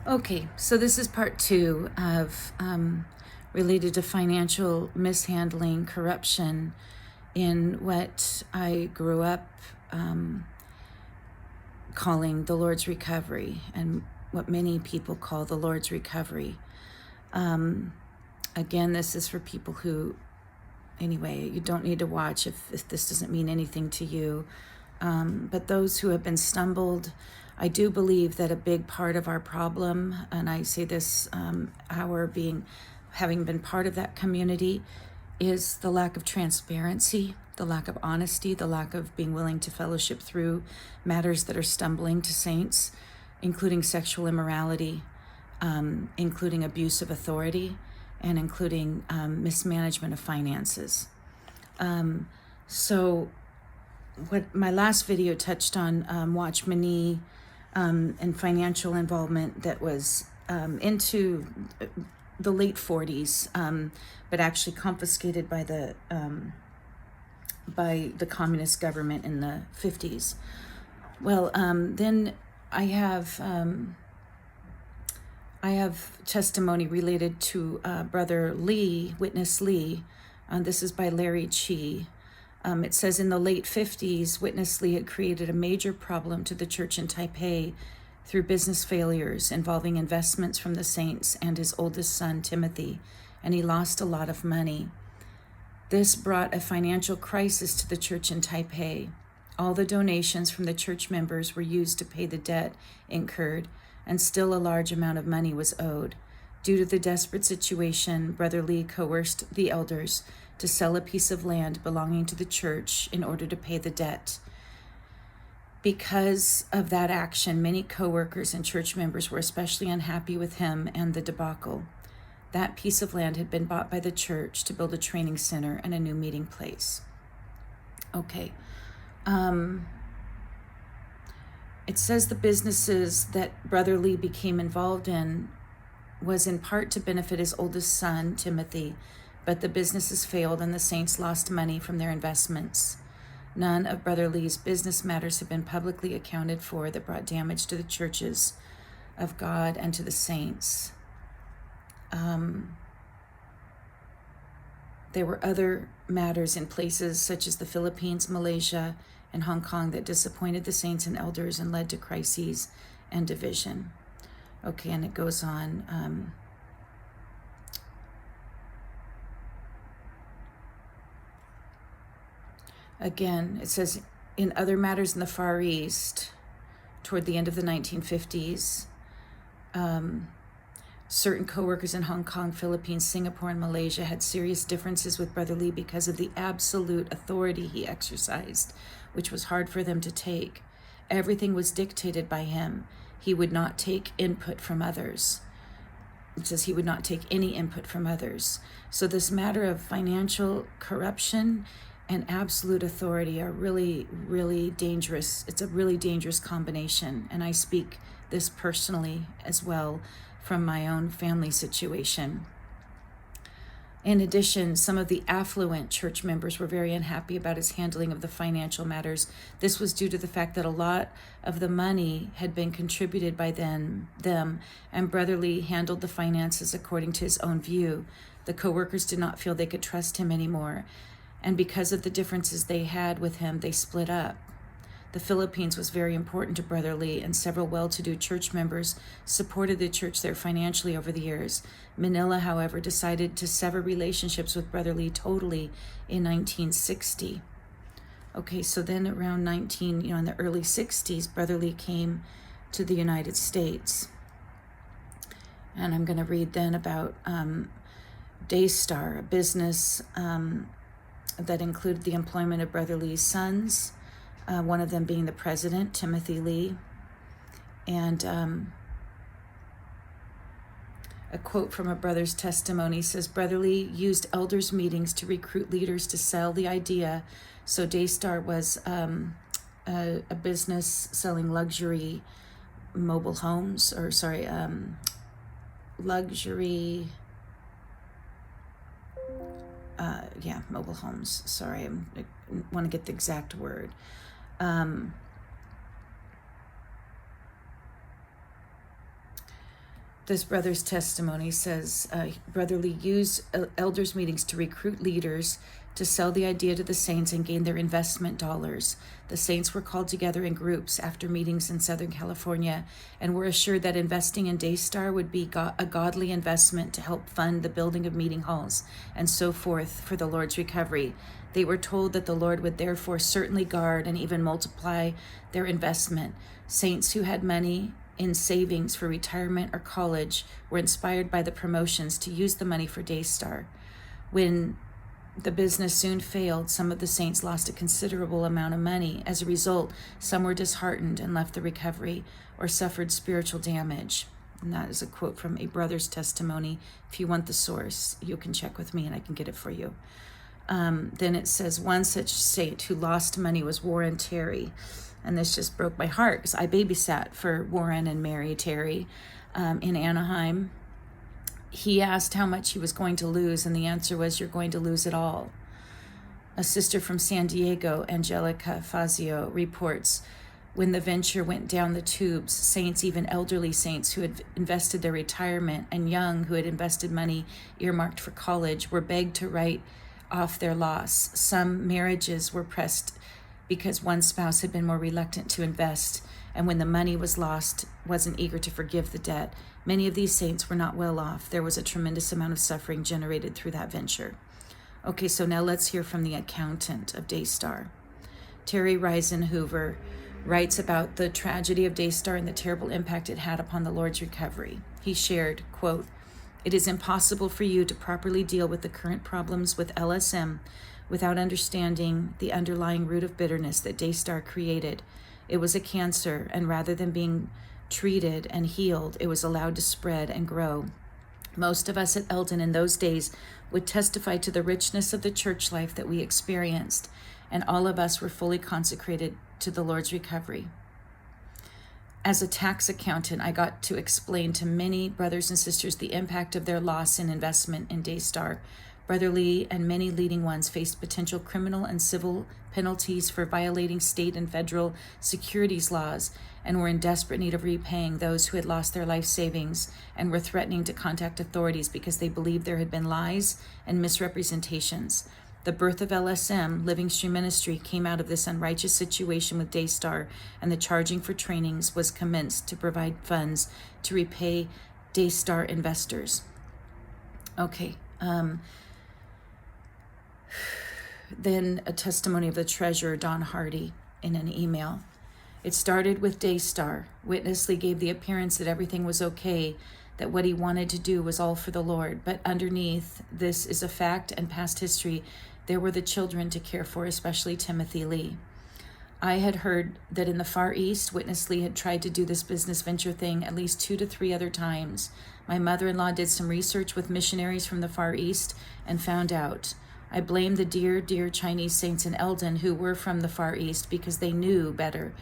Okay, so this is part 2 of related to financial mishandling, corruption in what I grew up calling the Lord's recovery, and what many people call the Lord's recovery. Again, this is for people who, anyway, you don't need to watch if this doesn't mean anything to you. But those who have been stumbled, I do believe that a big part of our problem, and I say this, having been part of that community, is the lack of transparency, the lack of honesty, the lack of being willing to fellowship through matters that are stumbling to saints, including sexual immorality, including abuse of authority, and including mismanagement of finances. So what my last video touched on, Watchman Nee, and financial involvement that was into the late 40s, but actually confiscated by the communist government in the 50s. Well, then I have testimony related to Brother Lee, Witness Lee. This is by Larry Chi. It says, in the late 50s, Witness Lee had created a major problem to the church in Taipei through business failures involving investments from the saints and his oldest son, Timothy, and he lost a lot of money. This brought a financial crisis to the church in Taipei. All the donations from the church members were used to pay the debt incurred, and still a large amount of money was owed. Due to the desperate situation, Brother Lee coerced the elders to sell a piece of land belonging to the church in order to pay the debt. Because of that action, many co-workers and church members were especially unhappy with him and the debacle. That piece of land had been bought by the church to build a training center and a new meeting place. Okay. It says the businesses that Brother Lee became involved in was in part to benefit his oldest son, Timothy, but the businesses failed and the saints lost money from their investments. None of Brother Lee's business matters have been publicly accounted for that brought damage to the churches of God and to the saints. There were other matters in places such as the Philippines, Malaysia, and Hong Kong that disappointed the saints and elders and led to crises and division. Okay, and it goes on. Again, it says, in other matters in the Far East, toward the end of the 1950s, certain co-workers in Hong Kong, Philippines, Singapore, and Malaysia had serious differences with Brother Lee because of the absolute authority he exercised, which was hard for them to take. Everything was dictated by him. He would not take input from others. It says he would not take any input from others. So this matter of financial corruption and absolute authority are really, really dangerous. It's a really dangerous combination. And I speak this personally as well from my own family situation. In addition, some of the affluent church members were very unhappy about his handling of the financial matters. This was due to the fact that a lot of the money had been contributed by them, and Brother Lee handled the finances according to his own view. The co-workers did not feel they could trust him anymore, and because of the differences they had with him, they split up. The Philippines was very important to Brother Lee, and several well-to-do church members supported the church there financially over the years. Manila, however, decided to sever relationships with Brother Lee totally in 1960. Okay, so then around in the early 60s, Brother Lee came to the United States. And I'm going to read then about Daystar, a business that included the employment of Brother Lee's sons, one of them being the president, Timothy Lee. And a quote from a brother's testimony says, Brother Lee used elders' meetings to recruit leaders to sell the idea. So Daystar was a business selling luxury mobile homes, mobile homes. Sorry, I want to get the exact word. This brother's testimony says, Brother Lee used elders' meetings to recruit leaders to sell the idea to the saints and gain their investment dollars. The saints were called together in groups after meetings in Southern California and were assured that investing in Daystar would be a godly investment to help fund the building of meeting halls and so forth for the Lord's recovery. They were told that the Lord would therefore certainly guard and even multiply their investment. Saints who had money in savings for retirement or college were inspired by the promotions to use the money for Daystar. When the business soon failed, some of the saints lost a considerable amount of money. As a result, some were disheartened and left the recovery or suffered spiritual damage. And that is a quote from a brother's testimony. If you want the source, you can check with me and I can get it for you. Then it says, one such saint who lost money was Warren Terry. And this just broke my heart because I babysat for Warren and Mary Terry in Anaheim. He asked how much he was going to lose, and the answer was, you're going to lose it all. A sister from San Diego, Angelica Fazio, reports, when the venture went down the tubes, saints, even elderly saints who had invested their retirement and young who had invested money earmarked for college, were begged to write off their loss. Some marriages were pressed because one spouse had been more reluctant to invest, and when the money was lost, wasn't eager to forgive the debt. Many of these saints were not well off. There was a tremendous amount of suffering generated through that venture. Okay, so now let's hear from the accountant of Daystar. Terry Reisenhoover writes about the tragedy of Daystar and the terrible impact it had upon the Lord's recovery. He shared, quote, "It is impossible for you to properly deal with the current problems with LSM without understanding the underlying root of bitterness that Daystar created. It was a cancer, and rather than being treated and healed, it was allowed to spread and grow. Most of us at Eldon in those days would testify to the richness of the church life that we experienced, and all of us were fully consecrated to the Lord's recovery. As a tax accountant, I got to explain to many brothers and sisters the impact of their loss in investment in Daystar. Brother Lee and many leading ones faced potential criminal and civil penalties for violating state and federal securities laws and were in desperate need of repaying those who had lost their life savings and were threatening to contact authorities because they believed there had been lies and misrepresentations. The birth of LSM, Living Stream Ministry, came out of this unrighteous situation with Daystar, and the charging for trainings was commenced to provide funds to repay Daystar investors." Okay. Then a testimony of the treasurer, Don Hardy, in an email. "It started with Daystar. Witness Lee gave the appearance that everything was okay, that what he wanted to do was all for the Lord. But underneath, this is a fact and past history, there were the children to care for, especially Timothy Lee. I had heard that in the Far East, Witness Lee had tried to do this business venture thing at least 2 to 3 other times. My mother-in-law did some research with missionaries from the Far East and found out. I blame the dear, dear Chinese saints in Eldon who were from the Far East because they knew better.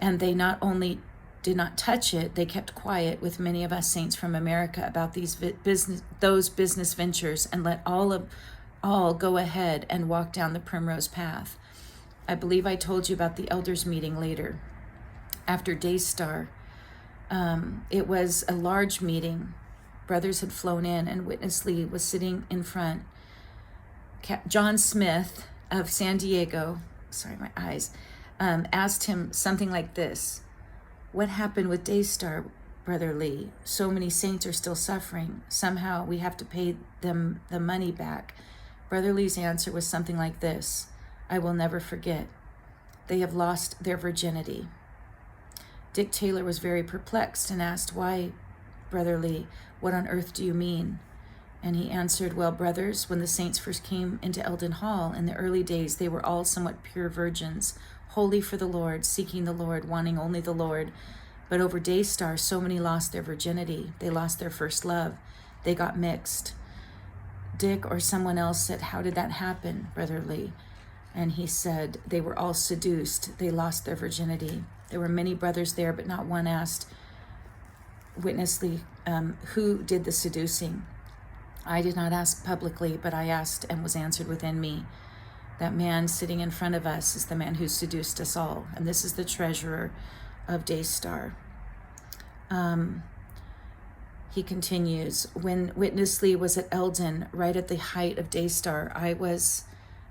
And they not only did not touch it, they kept quiet with many of us saints from America about those business ventures and let all go ahead and walk down the primrose path. I believe I told you about the elders meeting later. After Daystar, it was a large meeting. Brothers had flown in and Witness Lee was sitting in front. John Smith of San Diego, asked him something like this: "What happened with Daystar, Brother Lee? So many saints are still suffering. Somehow we have to pay them the money back." Brother Lee's answer was something like this: "I will never forget. They have lost their virginity." Dick Taylor was very perplexed and asked, "Why, Brother Lee, what on earth do you mean?" And he answered, "Well, brothers, when the saints first came into Eldon Hall in the early days, they were all somewhat pure virgins, holy for the Lord, seeking the Lord, wanting only the Lord. But over Daystar, so many lost their virginity. They lost their first love. They got mixed." Dick or someone else said, "How did that happen, Brother Lee?" And he said, "They were all seduced. They lost their virginity." There were many brothers there, but not one asked Witness Lee, who did the seducing. I did not ask publicly, but I asked and was answered within me. That man sitting in front of us is the man who seduced us all. And this is the treasurer of Daystar. He continues, when Witness Lee was at Eldon, right at the height of Daystar, I was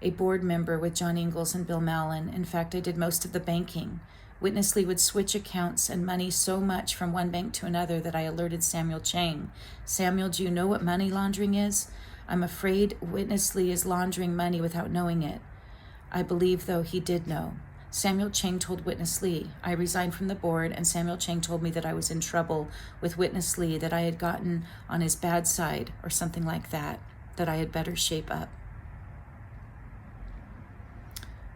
a board member with John Ingalls and Bill Mallon. In fact, I did most of the banking. Witness Lee would switch accounts and money so much from one bank to another that I alerted Samuel Chang. Samuel, do you know what money laundering is? I'm afraid Witness Lee is laundering money without knowing it. I believe, though, he did know. Samuel Chang told Witness Lee. I resigned from the board, and Samuel Chang told me that I was in trouble with Witness Lee, that I had gotten on his bad side or something like that I had better shape up.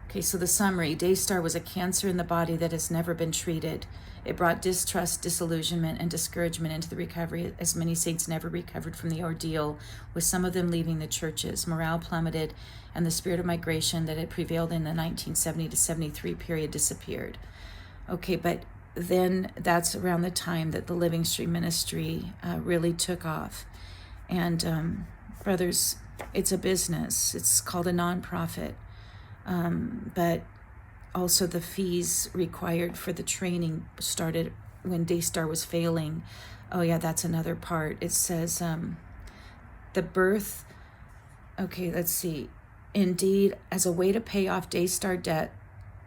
Okay, so the summary. Daystar was a cancer in the body that has never been treated. It brought distrust, disillusionment, and discouragement into the recovery, as many saints never recovered from the ordeal, with some of them leaving the churches. Morale plummeted, and the spirit of migration that had prevailed in the 1970 to 73 period disappeared. Okay, but then that's around the time that the Living Stream ministry really took off. And brothers, it's a business. It's called a nonprofit. But also the fees required for the training started when Daystar was failing. Oh yeah, that's another part. It says the birth, okay, let's see. Indeed, as a way to pay off Daystar debt,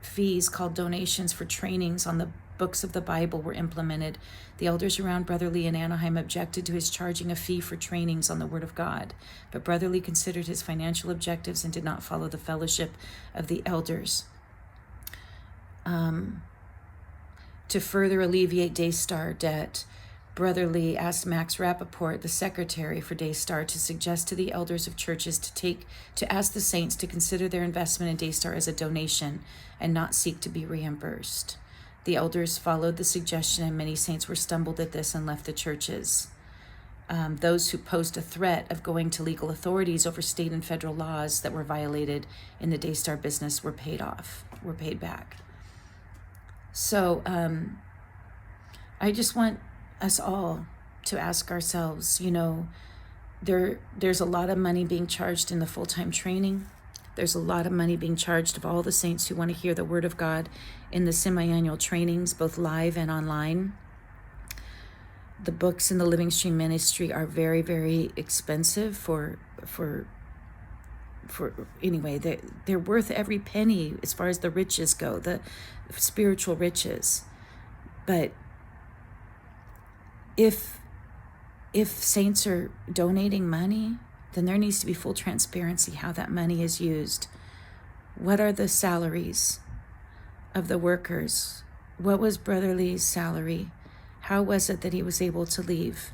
fees called donations for trainings on the books of the Bible were implemented. The elders around Brother Lee in Anaheim objected to his charging a fee for trainings on the Word of God, but Brother Lee considered his financial objectives and did not follow the fellowship of the elders. To further alleviate Daystar debt, Brother Lee asked Max Rappaport, the secretary for Daystar, to suggest to the elders of churches to ask the saints to consider their investment in Daystar as a donation and not seek to be reimbursed. The elders followed the suggestion, and many saints were stumbled at this and left the churches. Those who posed a threat of going to legal authorities over state and federal laws that were violated in the Daystar business were paid back. So I just want us all to ask ourselves, there's a lot of money being charged in the full-time training. There's a lot of money being charged of all the saints who want to hear the Word of God in the semi-annual trainings, both live and online. The books in the Living Stream ministry are very, very expensive for anyway, they're worth every penny as far as the riches go, the spiritual riches. But if saints are donating money, then there needs to be full transparency how that money is used. What are the salaries of the workers? What was Brother Lee's salary? How was it that he was able to leave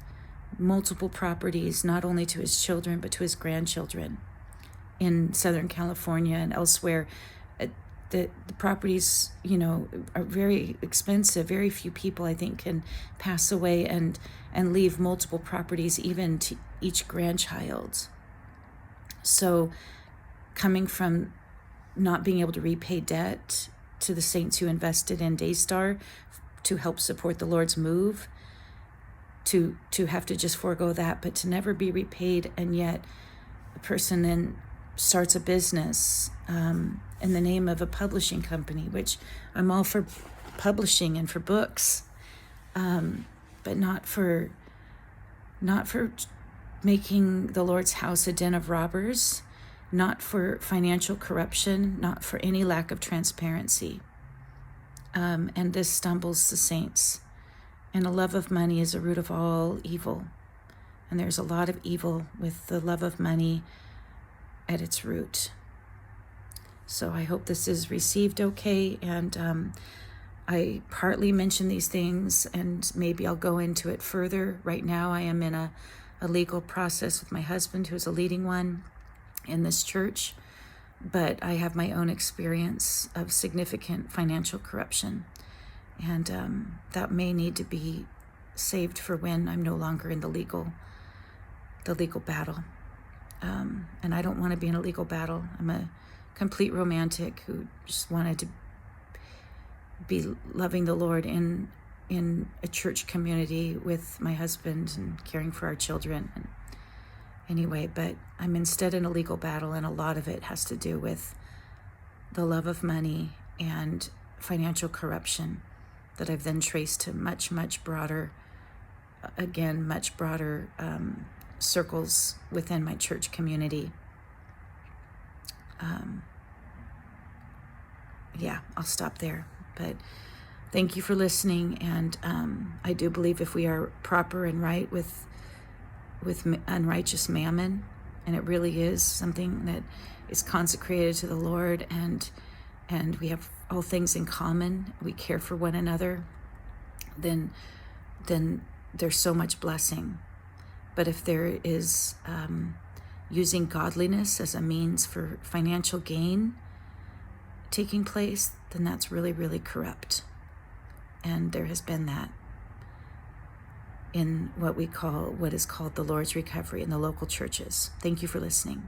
multiple properties, not only to his children, but to his grandchildren in Southern California and elsewhere? The properties, are very expensive. Very few people, I think, can pass away and leave multiple properties even to each grandchild. So coming from not being able to repay debt to the saints who invested in Daystar to help support the Lord's move, to have to just forego that, but to never be repaid, and yet a person then starts a business in the name of a publishing company, which I'm all for publishing and for books, but not for making the Lord's house a den of robbers, not for financial corruption, not for any lack of transparency. And this stumbles the saints. And a love of money is a root of all evil. And there's a lot of evil with the love of money at its root. So I hope this is received okay. And I partly mentioned these things, and maybe I'll go into it further. Right now I am in a legal process with my husband, who's a leading one in this church. But I have my own experience of significant financial corruption. And that may need to be saved for when I'm no longer in the legal battle. And I don't want to be in a legal battle. I'm a complete romantic who just wanted to be loving the Lord in a church community with my husband and caring for our children. And anyway, but I'm instead in a legal battle, and a lot of it has to do with the love of money and financial corruption that I've then traced to much, much broader again, much broader circles within my church community. Yeah, I'll stop there. But thank you for listening. And I do believe if we are proper and right with unrighteous mammon, and it really is something that is consecrated to the Lord, and we have all things in common, we care for one another, then there's so much blessing. But if there is using godliness as a means for financial gain taking place, then that's really, really corrupt. And there has been that in what is called the Lord's recovery in the local churches. Thank you for listening.